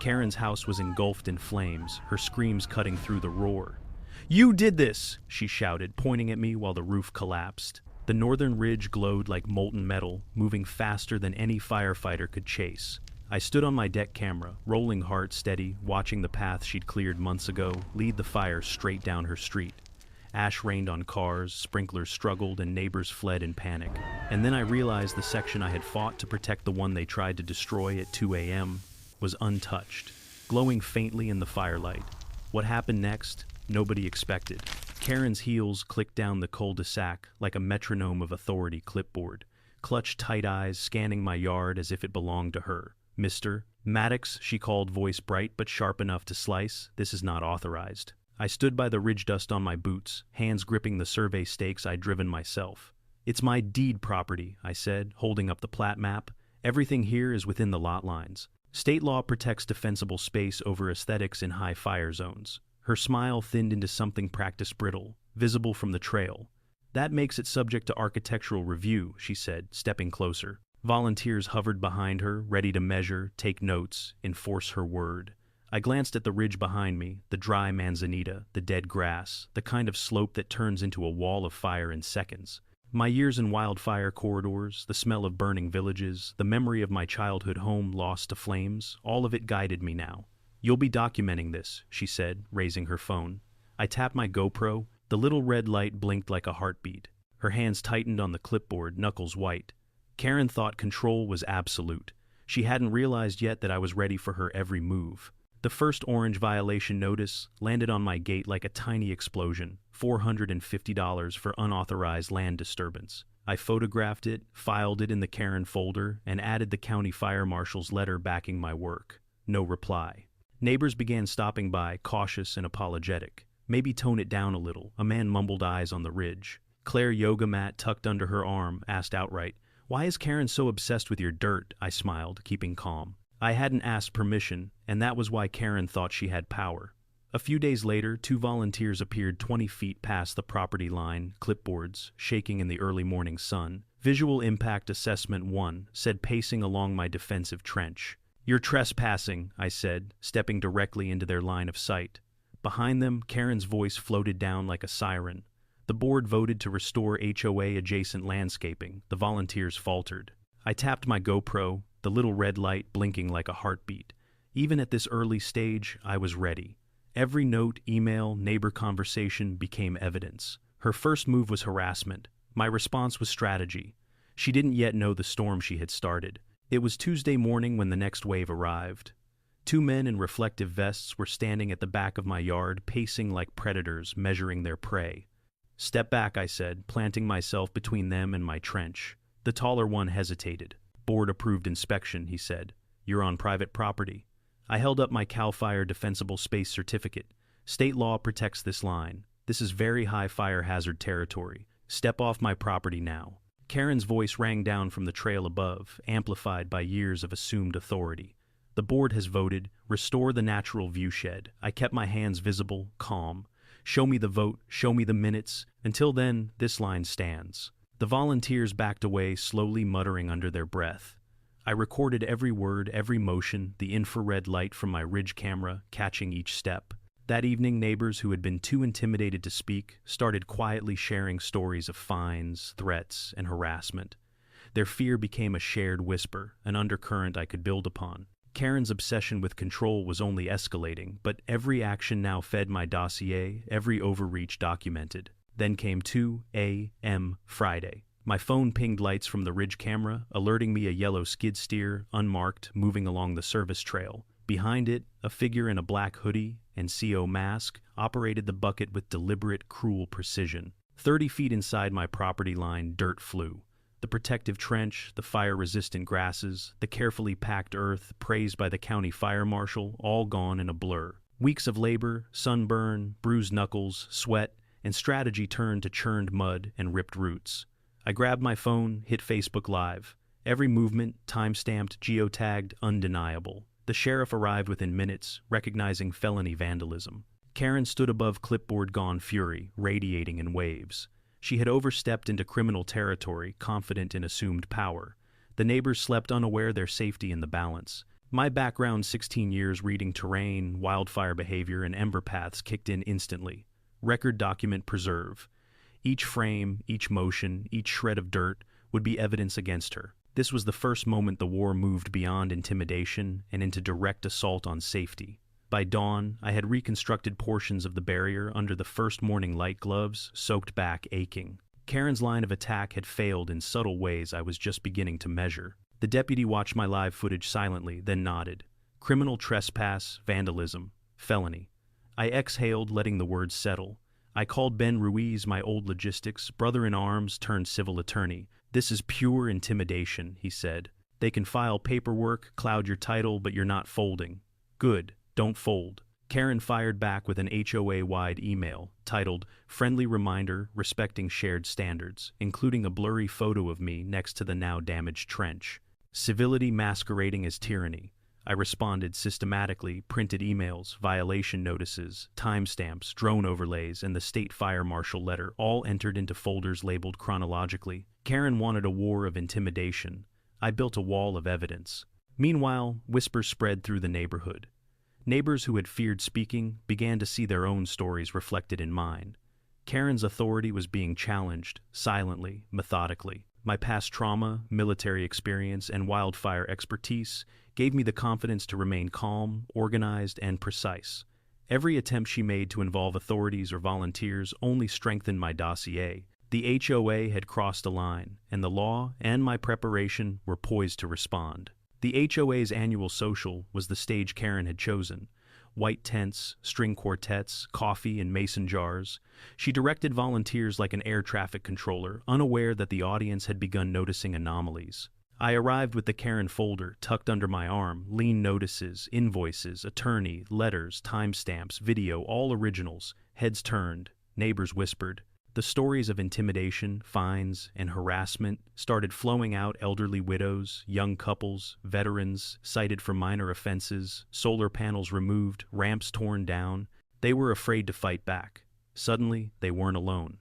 Karen's house was engulfed in flames, her screams cutting through the roar. "You did this!" she shouted, pointing at me while the roof collapsed. The northern ridge glowed like molten metal, moving faster than any firefighter could chase. I stood on my deck camera, rolling heart steady, watching the path she'd cleared months ago lead the fire straight down her street. Ash rained on cars, sprinklers struggled, and neighbors fled in panic. And then I realized the section I had fought to protect the one they tried to destroy at 2 a.m. was untouched, glowing faintly in the firelight. What happened next? Nobody expected. Karen's heels clicked down the cul-de-sac like a metronome of authority clipboard, clutched tight eyes scanning my yard as if it belonged to her. "Mr. Maddox," she called, voice bright but sharp enough to slice, "this is not authorized." I stood by the ridge dust on my boots, hands gripping the survey stakes I'd driven myself. "It's my deed property," I said, holding up the plat map. "Everything here is within the lot lines. State law protects defensible space over aesthetics in high fire zones." Her smile thinned into something practiced brittle, visible from the trail. "That makes it subject to architectural review," she said, stepping closer. Volunteers hovered behind her, ready to measure, take notes, enforce her word. I glanced at the ridge behind me, the dry manzanita, the dead grass, the kind of slope that turns into a wall of fire in seconds. My years in wildfire corridors, the smell of burning villages, the memory of my childhood home lost to flames, all of it guided me now. "You'll be documenting this," she said, raising her phone. I tapped my GoPro. The little red light blinked like a heartbeat. Her hands tightened on the clipboard, knuckles white. Karen thought control was absolute. She hadn't realized yet that I was ready for her every move. The first orange violation notice landed on my gate like a tiny explosion, $450 for unauthorized land disturbance. I photographed it, filed it in the Karen folder, and added the county fire marshal's letter backing my work. No reply. Neighbors began stopping by, cautious and apologetic. "Maybe tone it down a little," a man mumbled, eyes on the ridge. Claire, yoga mat tucked under her arm, asked outright, "Why is Karen so obsessed with your dirt?" I smiled, keeping calm. I hadn't asked permission, and that was why Karen thought she had power. A few days later, 2 volunteers appeared 20 feet past the property line, clipboards shaking in the early morning sun. "Visual Impact Assessment 1, said, pacing along my defensive trench. "You're trespassing," I said, stepping directly into their line of sight. Behind them, Karen's voice floated down like a siren. The board voted to restore HOA-adjacent landscaping. The volunteers faltered. I tapped my GoPro, the little red light blinking like a heartbeat. Even at this early stage, I was ready. Every note, email, neighbor conversation became evidence. Her first move was harassment. My response was strategy. She didn't yet know the storm she had started. It was Tuesday morning when the next wave arrived. 2 men in reflective vests were standing at the back of my yard, pacing like predators, measuring their prey. "Step back," I said, planting myself between them and my trench. The taller one hesitated. "Board-approved inspection," he said. "You're on private property." I held up my CAL FIRE Defensible Space Certificate. "State law protects this line. This is very high fire hazard territory. Step off my property now." Karen's voice rang down from the trail above, amplified by years of assumed authority. "The board has voted. Restore the natural viewshed." I kept my hands visible, calm. "Show me the vote. Show me the minutes. Until then, this line stands." The volunteers backed away, slowly muttering under their breath. I recorded every word, every motion, the infrared light from my ridge camera catching each step. That evening, neighbors who had been too intimidated to speak started quietly sharing stories of fines, threats, and harassment. Their fear became a shared whisper, an undercurrent I could build upon. Karen's obsession with control was only escalating, but every action now fed my dossier, every overreach documented. Then came 2 a.m. Friday. My phone pinged lights from the ridge camera, alerting me a yellow skid steer, unmarked, moving along the service trail. Behind it, a figure in a black hoodie and CO mask operated the bucket with deliberate, cruel precision. 30 feet inside my property line, dirt flew. The protective trench, the fire-resistant grasses, the carefully packed earth praised by the county fire marshal, all gone in a blur. Weeks of labor, sunburn, bruised knuckles, sweat, and strategy turned to churned mud and ripped roots. I grabbed my phone, hit Facebook Live. Every movement, time-stamped, geotagged, undeniable. The sheriff arrived within minutes, recognizing felony vandalism. Karen stood above clipboard, gone fury, radiating in waves. She had overstepped into criminal territory, confident in assumed power. The neighbors slept unaware, their safety in the balance. My background 16 years reading terrain, wildfire behavior, and ember paths kicked in instantly. Record document preserve. Each frame, each motion, each shred of dirt would be evidence against her. This was the first moment the war moved beyond intimidation and into direct assault on safety. By dawn, I had reconstructed portions of the barrier under the first morning light gloves, soaked back, aching. Karen's line of attack had failed in subtle ways I was just beginning to measure. The deputy watched my live footage silently, then nodded. Criminal trespass, vandalism, felony. I exhaled, letting the words settle. I called Ben Ruiz, my old logistics, brother-in-arms turned civil attorney. "This is pure intimidation," he said. "They can file paperwork, cloud your title, but you're not folding." "Good, don't fold." Karen fired back with an HOA-wide email, titled, "Friendly Reminder Respecting Shared Standards," including a blurry photo of me next to the now damaged trench. Civility masquerading as tyranny. I responded systematically, printed emails, violation notices, timestamps, drone overlays, and the state fire marshal letter, all entered into folders labeled chronologically. Karen wanted a war of intimidation. I built a wall of evidence. Meanwhile, whispers spread through the neighborhood. Neighbors who had feared speaking began to see their own stories reflected in mine. Karen's authority was being challenged, silently, methodically. My past trauma, military experience, and wildfire expertise gave me the confidence to remain calm, organized, and precise. Every attempt she made to involve authorities or volunteers only strengthened my dossier. The HOA had crossed a line, and the law and my preparation were poised to respond. The HOA's annual social was the stage Karen had chosen. White tents, string quartets, coffee in mason jars. She directed volunteers like an air traffic controller, unaware that the audience had begun noticing anomalies. I arrived with the Karen folder tucked under my arm, lien notices, invoices, attorney, letters, timestamps, video, all originals. Heads turned, neighbors whispered. The stories of intimidation, fines, and harassment started flowing out. Elderly widows, young couples, veterans cited for minor offenses, solar panels removed, ramps torn down. They were afraid to fight back. Suddenly, they weren't alone.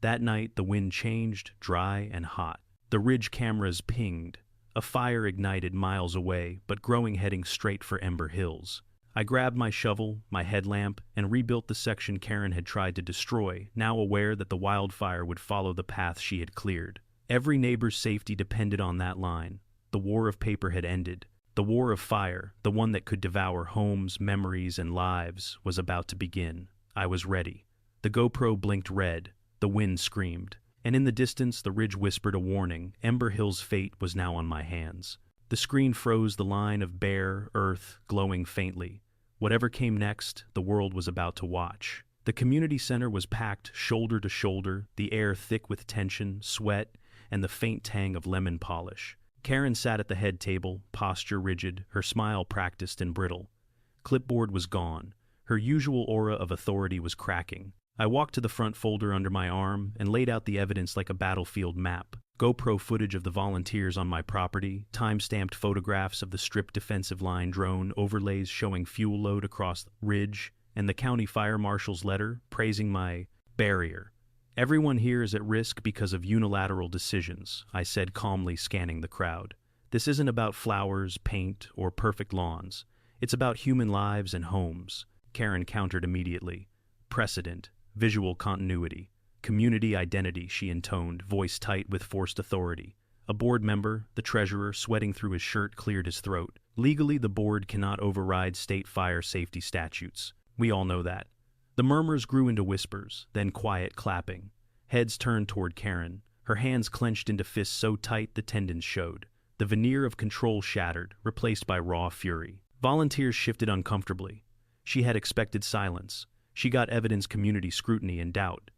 That night, the wind changed, dry and hot. The ridge cameras pinged. A fire ignited miles away, but growing, heading straight for Ember Hills. I grabbed my shovel, my headlamp, and rebuilt the section Karen had tried to destroy, now aware that the wildfire would follow the path she had cleared. Every neighbor's safety depended on that line. The war of paper had ended. The war of fire, the one that could devour homes, memories, and lives, was about to begin. I was ready. The GoPro blinked red. The wind screamed. And in the distance, the ridge whispered a warning. Ember Hill's fate was now on my hands. The screen froze the line of bare earth glowing faintly. Whatever came next, the world was about to watch. The community center was packed shoulder to shoulder, the air thick with tension, sweat, and the faint tang of lemon polish. Karen sat at the head table, posture rigid, her smile practiced and brittle. Clipboard was gone. Her usual aura of authority was cracking. I walked to the front folder under my arm and laid out the evidence like a battlefield map. GoPro footage of the volunteers on my property, time-stamped photographs of the stripped defensive line drone, overlays showing fuel load across the ridge, and the county fire marshal's letter praising my barrier. "Everyone here is at risk because of unilateral decisions," I said calmly, scanning the crowd. "This isn't about flowers, paint, or perfect lawns. It's about human lives and homes." Karen countered immediately. "Precedent, visual continuity. Community identity," she intoned, voice tight with forced authority. A board member, the treasurer, sweating through his shirt, cleared his throat. "Legally, the board cannot override state fire safety statutes. We all know that." The murmurs grew into whispers, then quiet clapping. Heads turned toward Karen, her hands clenched into fists so tight the tendons showed. The veneer of control shattered, replaced by raw fury. Volunteers shifted uncomfortably. She had expected silence. She got evidence, community scrutiny, and doubt.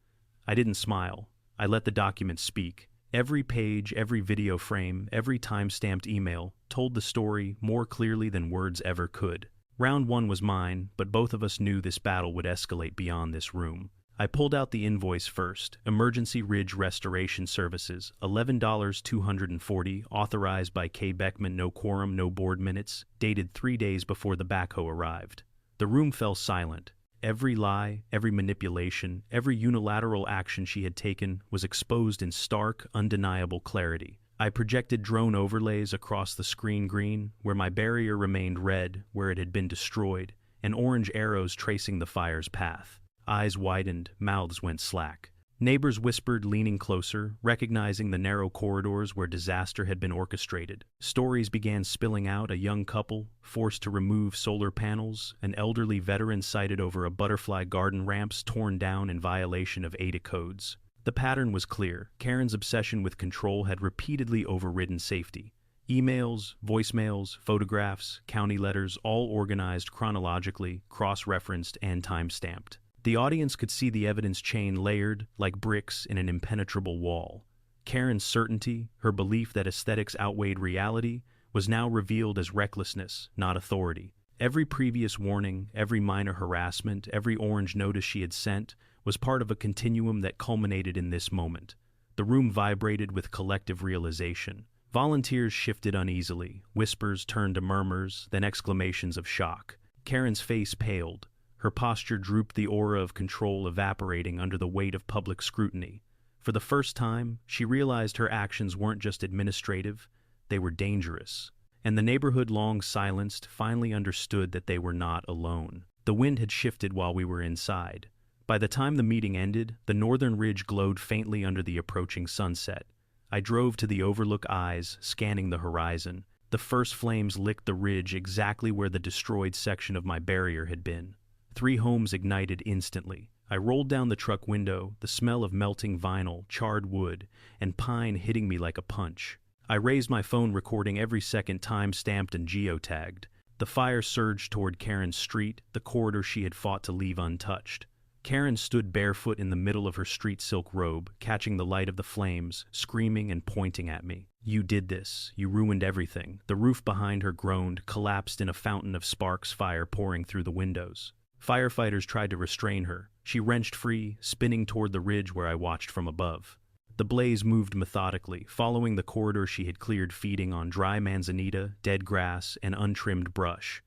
I didn't smile. I let the documents speak. Every page, every video frame, every time-stamped email told the story more clearly than words ever could. Round one was mine, but both of us knew this battle would escalate beyond this room. I pulled out the invoice first. Emergency Ridge Restoration Services, $11,240, authorized by K. Beckman, no quorum, no board minutes, dated 3 days before the backhoe arrived. The room fell silent. Every lie, every manipulation, every unilateral action she had taken was exposed in stark, undeniable clarity. I projected drone overlays across the screen green, where my barrier remained red, where it had been destroyed, and orange arrows tracing the fire's path. Eyes widened, mouths went slack. Neighbors whispered, leaning closer, recognizing the narrow corridors where disaster had been orchestrated. Stories began spilling out: a young couple forced to remove solar panels, an elderly veteran sighted over a butterfly garden ramps torn down in violation of ADA codes. The pattern was clear. Karen's obsession with control had repeatedly overridden safety. Emails, voicemails, photographs, county letters, all organized chronologically, cross-referenced, and time-stamped. The audience could see the evidence chain layered like bricks in an impenetrable wall. Karen's certainty, her belief that aesthetics outweighed reality, was now revealed as recklessness, not authority. Every previous warning, every minor harassment, every orange notice she had sent was part of a continuum that culminated in this moment. The room vibrated with collective realization. Volunteers shifted uneasily. Whispers turned to murmurs, then exclamations of shock. Karen's face paled. Her posture drooped, the aura of control evaporating under the weight of public scrutiny. For the first time, she realized her actions weren't just administrative, they were dangerous. And the neighborhood, long silenced, finally understood that they were not alone. The wind had shifted while we were inside. By the time the meeting ended, the northern ridge glowed faintly under the approaching sunset. I drove to the overlook, eyes scanning the horizon. The first flames licked the ridge exactly where the destroyed section of my barrier had been. 3 homes ignited instantly. I rolled down the truck window, the smell of melting vinyl, charred wood, and pine hitting me like a punch. I raised my phone, recording every second, time-stamped and geotagged. The fire surged toward Karen's street, the corridor she had fought to leave untouched. Karen stood barefoot in the middle of her street silk robe, catching the light of the flames, screaming and pointing at me. "You did this. You ruined everything." The roof behind her groaned, collapsed in a fountain of sparks, fire pouring through the windows. Firefighters tried to restrain her. She wrenched free, spinning toward the ridge where I watched from above. The blaze moved methodically, following the corridor she had cleared, feeding on dry manzanita, dead grass, and untrimmed brush.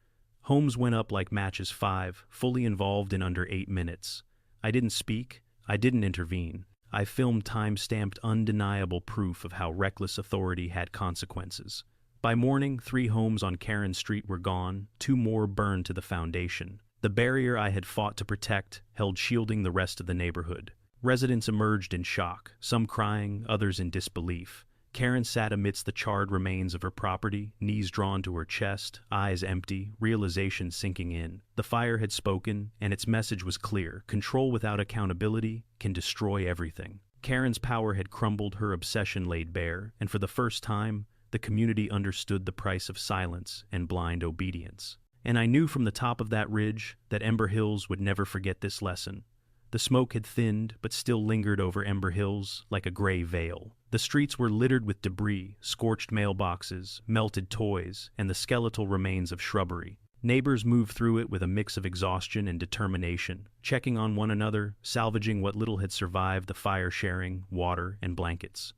Homes went up like matches, 5, fully involved in under 8 minutes. I didn't speak. I didn't intervene. I filmed time-stamped, undeniable proof of how reckless authority had consequences. By morning, 3 homes on Karen Street were gone, 2 more burned to the foundation. The barrier I had fought to protect held shielding the rest of the neighborhood. Residents emerged in shock, some crying, others in disbelief. Karen sat amidst the charred remains of her property, knees drawn to her chest, eyes empty, realization sinking in. The fire had spoken, and its message was clear: control without accountability can destroy everything. Karen's power had crumbled, her obsession laid bare, and for the first time, the community understood the price of silence and blind obedience. And I knew from the top of that ridge that Ember Hills would never forget this lesson. The smoke had thinned, but still lingered over Ember Hills like a gray veil. The streets were littered with debris, scorched mailboxes, melted toys, and the skeletal remains of shrubbery. Neighbors moved through it with a mix of exhaustion and determination, checking on one another, salvaging what little had survived, the fire, sharing water and blankets.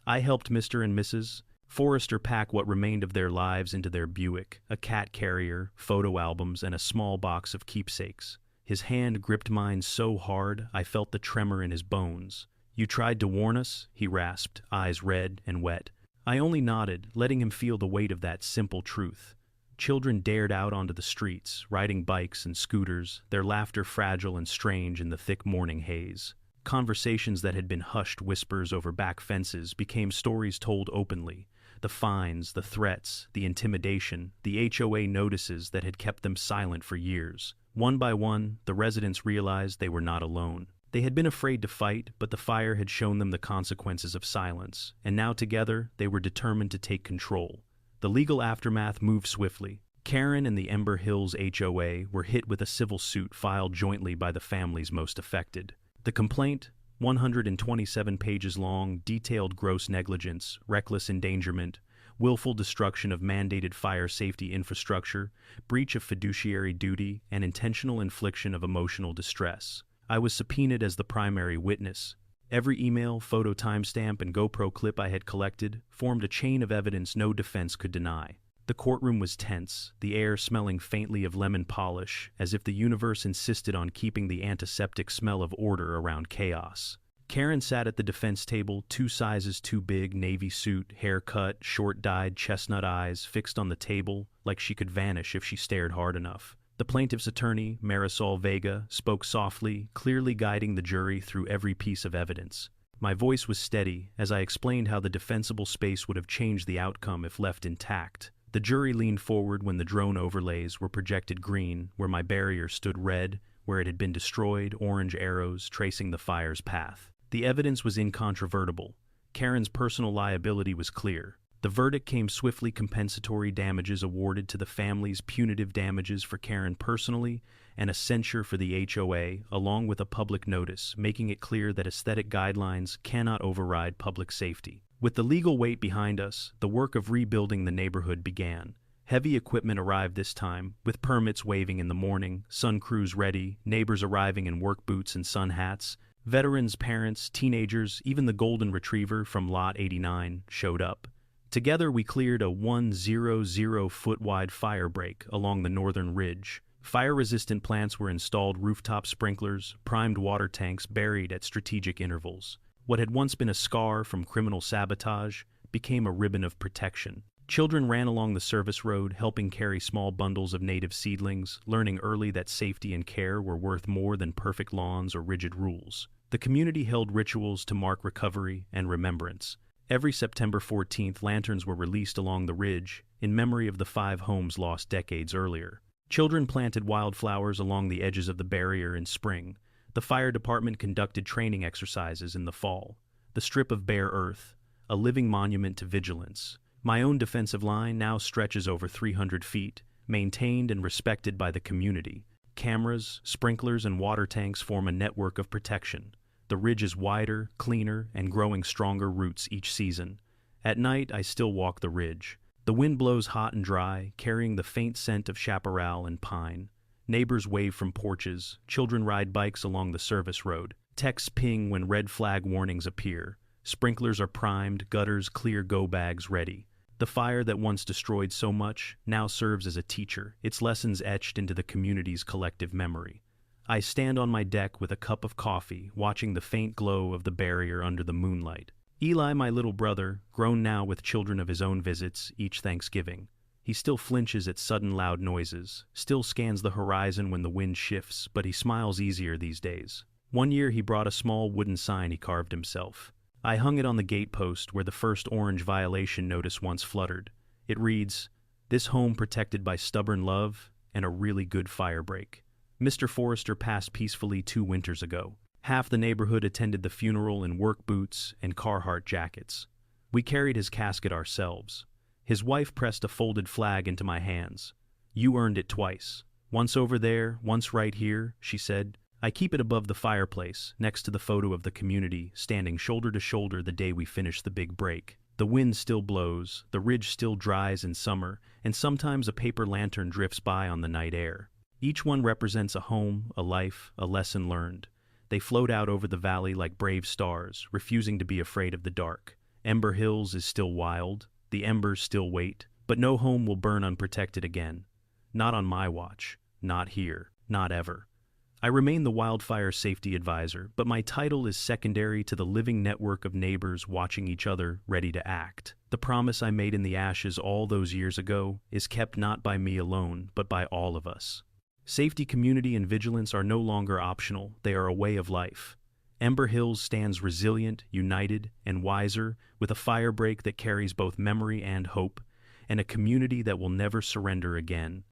I helped Mr. and Mrs. Forrester pack what remained of their lives into their Buick, a cat carrier, photo albums, and a small box of keepsakes. His hand gripped mine so hard I felt the tremor in his bones. "You tried to warn us?" he rasped, eyes red and wet. I only nodded, letting him feel the weight of that simple truth. Children dared out onto the streets, riding bikes and scooters, their laughter fragile and strange in the thick morning haze. Conversations that had been hushed whispers over back fences became stories told openly. The fines, the threats, the intimidation, the HOA notices that had kept them silent for years. One by one, the residents realized they were not alone. They had been afraid to fight, but the fire had shown them the consequences of silence, and now together they were determined to take control. The legal aftermath moved swiftly. Karen and the Ember Hills HOA were hit with a civil suit filed jointly by the families most affected. The complaint, 127 pages long, detailed gross negligence, reckless endangerment, willful destruction of mandated fire safety infrastructure, breach of fiduciary duty, and intentional infliction of emotional distress. I was subpoenaed as the primary witness. Every email, photo, timestamp, and GoPro clip I had collected formed a chain of evidence no defense could deny. The courtroom was tense, the air smelling faintly of lemon polish, as if the universe insisted on keeping the antiseptic smell of order around chaos. Karen sat at the defense table, 2 sizes too big, navy suit, hair cut, short-dyed, chestnut eyes fixed on the table like she could vanish if she stared hard enough. The plaintiff's attorney, Marisol Vega, spoke softly, clearly guiding the jury through every piece of evidence. My voice was steady as I explained how the defensible space would have changed the outcome if left intact. The jury leaned forward when the drone overlays were projected green, where my barrier stood red, where it had been destroyed, orange arrows tracing the fire's path. The evidence was incontrovertible. Karen's personal liability was clear. The verdict came swiftly: compensatory damages awarded to the families, punitive damages for Karen personally, and a censure for the HOA, along with a public notice, making it clear that aesthetic guidelines cannot override public safety. With the legal weight behind us, the work of rebuilding the neighborhood began. Heavy equipment arrived this time, with permits waving in the morning, sun crews ready, neighbors arriving in work boots and sun hats. Veterans, parents, teenagers, even the golden retriever from Lot 89 showed up. Together we cleared a 100-foot-wide fire break along the northern ridge. Fire-resistant plants were installed, rooftop sprinklers, primed water tanks buried at strategic intervals. What had once been a scar from criminal sabotage became a ribbon of protection. Children ran along the service road, helping carry small bundles of native seedlings, learning early that safety and care were worth more than perfect lawns or rigid rules. The community held rituals to mark recovery and remembrance. Every September 14th, lanterns were released along the ridge, in memory of the 5 homes lost decades earlier. Children planted wildflowers along the edges of the barrier in spring. The fire department conducted training exercises in the fall. The strip of bare earth, a living monument to vigilance. My own defensive line now stretches over 300 feet, maintained and respected by the community. Cameras, sprinklers, and water tanks form a network of protection. The ridge is wider, cleaner, and growing stronger roots each season. At night, I still walk the ridge. The wind blows hot and dry, carrying the faint scent of chaparral and pine. Neighbors wave from porches, children ride bikes along the service road. Texts ping when red flag warnings appear. Sprinklers are primed, gutters clear, go bags ready. The fire that once destroyed so much now serves as a teacher, its lessons etched into the community's collective memory. I stand on my deck with a cup of coffee, watching the faint glow of the barrier under the moonlight. Eli, my little brother, grown now with children of his own, visits each Thanksgiving. He still flinches at sudden loud noises, still scans the horizon when the wind shifts, but he smiles easier these days. One year he brought a small wooden sign he carved himself. I hung it on the gatepost where the first orange violation notice once fluttered. It reads, "This home protected by stubborn love and a really good fire break." Mr. Forrester passed peacefully 2 winters ago. Half the neighborhood attended the funeral in work boots and Carhartt jackets. We carried his casket ourselves. His wife pressed a folded flag into my hands. "You earned it twice. Once over there, once right here," she said. I keep it above the fireplace, next to the photo of the community, standing shoulder to shoulder the day we finished the big break. The wind still blows, the ridge still dries in summer, and sometimes a paper lantern drifts by on the night air. Each one represents a home, a life, a lesson learned. They float out over the valley like brave stars, refusing to be afraid of the dark. Ember Hills is still wild, the embers still wait, but no home will burn unprotected again. Not on my watch, not here, not ever. I remain the wildfire safety advisor, but my title is secondary to the living network of neighbors watching each other, ready to act. The promise I made in the ashes all those years ago is kept not by me alone, but by all of us. Safety, community, and vigilance are no longer optional, they are a way of life. Ember Hills stands resilient, united, and wiser, with a fire break that carries both memory and hope, and a community that will never surrender again.